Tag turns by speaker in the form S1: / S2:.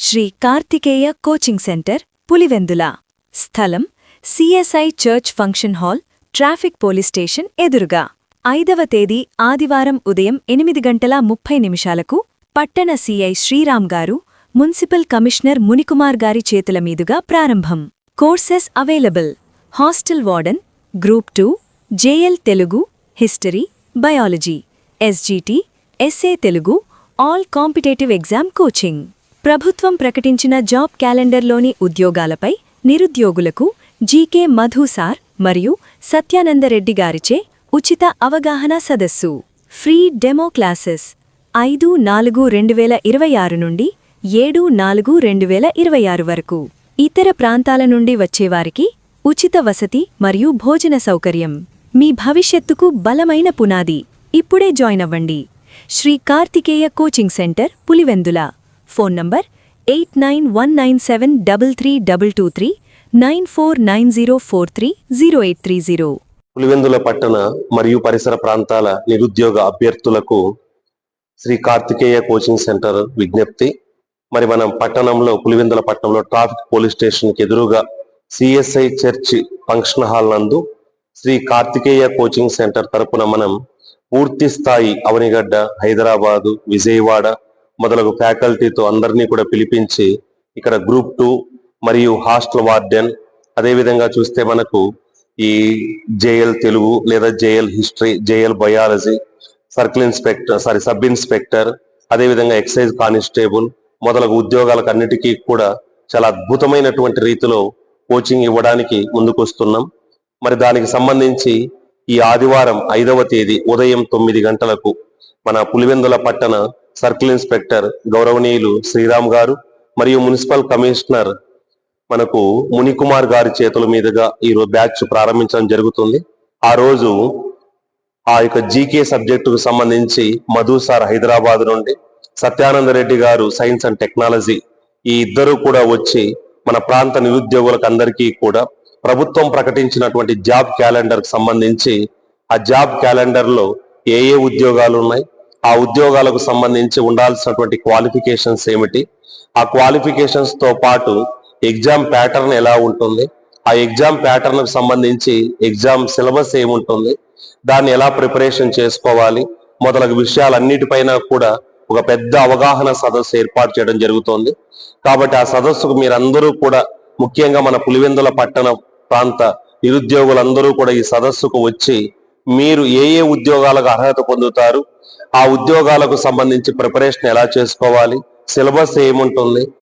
S1: Shri Karthikeya coaching centre Pulivendula. స్థలం CSI church function hall, traffic police station ఎదురుగా. 5వ తేదీ ఆదివారం ఉదయం 8:30 పట్టణ సిఐ శ్రీరామ్ గారు, మున్సిపల్ కమిషనర్ మునికుమార్ గారి చేతుల మీదుగా ప్రారంభం. Courses available. Hostel warden, group 2, JL Telugu, history, biology, SGT, SA Telugu, all competitive exam coaching. ప్రభుత్వం ప్రకటించిన జాబ్ క్యాలెండర్లోని ఉద్యోగాలపై నిరుద్యోగులకు జీకే మధు సార్ మరియు సత్యానందరెడ్డి గారిచే ఉచిత అవగాహన సదస్సు. ఫ్రీ డెమో క్లాసెస్ 5/4/2026 నుండి 7/4/2026 వరకు. ఇతర ప్రాంతాల నుండి వచ్చేవారికి ఉచిత వసతి మరియు భోజన సౌకర్యం. మీ భవిష్యత్తుకు బలమైన పునాది. ఇప్పుడే జాయిన్ అవ్వండి. Shri Karthikeya coaching centre Pulivendula. Phone number 8919733223 9490430830.
S2: Pulivendula పట్టణ మరియు పరిసర ప్రాంతాల నిరుద్యోగ అభ్యర్థులకు శ్రీ కార్తికేయ కోచింగ్ సెంటర్ విజ్ఞప్తి. మరి మనం పట్టణంలో పులివెందుల పట్టణంలో ట్రాఫిక్ పోలీస్ స్టేషన్కి ఎదురుగా సిఎస్ఐ చర్చ్ ఫంక్షన్ హాల్ నందు శ్రీ కార్తికేయ కోచింగ్ సెంటర్ తరపున మనం పూర్తి స్థాయి అవనిగడ్డ, హైదరాబాదు, విజయవాడ మొదలగు ఫ్యాకల్టీతో అందరినీ కూడా పిలిపించి ఇక్కడ గ్రూప్ 2 మరియు హాస్టల్ వార్డెన్, అదేవిధంగా చూస్తే మనకు ఈ జేఎల్ తెలుగు లేదా JL history, JL biology, sub inspector, అదేవిధంగా ఎక్సైజ్ కానిస్టేబుల్ మొదలగు ఉద్యోగాలకు అన్నిటికీ కూడా చాలా అద్భుతమైనటువంటి రీతిలో కోచింగ్ ఇవ్వడానికి ముందుకొస్తున్నాం. మరి దానికి సంబంధించి ఈ ఆదివారం 5వ తేదీ ఉదయం 9 గంటలకు మన పులివెందుల పట్టణ సర్కిల్ ఇన్స్పెక్టర్ గౌరవనీయులు శ్రీరామ్ గారు మరియు మున్సిపల్ కమిషనర్ మనకు మునికుమార్ గారి చేతుల మీదుగా ఈ బ్యాచ్ ప్రారంభించడం జరుగుతుంది. ఆ రోజు ఆ యొక్క జీకే సబ్జెక్టుకు సంబంధించి మధు సార్ హైదరాబాద్ నుండి, సత్యానందరెడ్డి గారు సైన్స్ అండ్ టెక్నాలజీ, ఈ ఇద్దరు కూడా వచ్చి మన ప్రాంత నిరుద్యోగులకు అందరికీ కూడా ప్రభుత్వం ప్రకటించినటువంటి జాబ్ క్యాలెండర్ కు సంబంధించి ఆ జాబ్ క్యాలెండర్ లో ఏ ఏ ఉద్యోగాలు ఉన్నాయి, ఆ ఉద్యోగాలకు సంబంధించి ఉండాల్సినటువంటి క్వాలిఫికేషన్స్ ఏమిటి, ఆ క్వాలిఫికేషన్స్ తో పాటు ఎగ్జామ్ ప్యాటర్న్ ఎలా ఉంటుంది, ఆ ఎగ్జామ్ ప్యాటర్న్ కు సంబంధించి ఎగ్జామ్ సిలబస్ ఏముంటుంది, దాన్ని ఎలా ప్రిపరేషన్ చేసుకోవాలి మొదలగు విషయాలన్నిటిపైన కూడా ఒక పెద్ద అవగాహన సదస్సు ఏర్పాటు చేయడం జరుగుతోంది. కాబట్టి ఆ సదస్సుకు మీరందరూ కూడా, ముఖ్యంగా మన పులివెందుల పట్టణ ప్రాంత నిరుద్యోగులందరూ కూడా ఈ సదస్సుకు వచ్చి మీరు ఏ ఏ ఉద్యోగాలకు అర్హత పొందుతారు, ఆ ఉద్యోగాలకు సంబంధించి ప్రిపరేషన్ ఎలా చేసుకోవాలి, సిలబస్ ఏముంటుంది,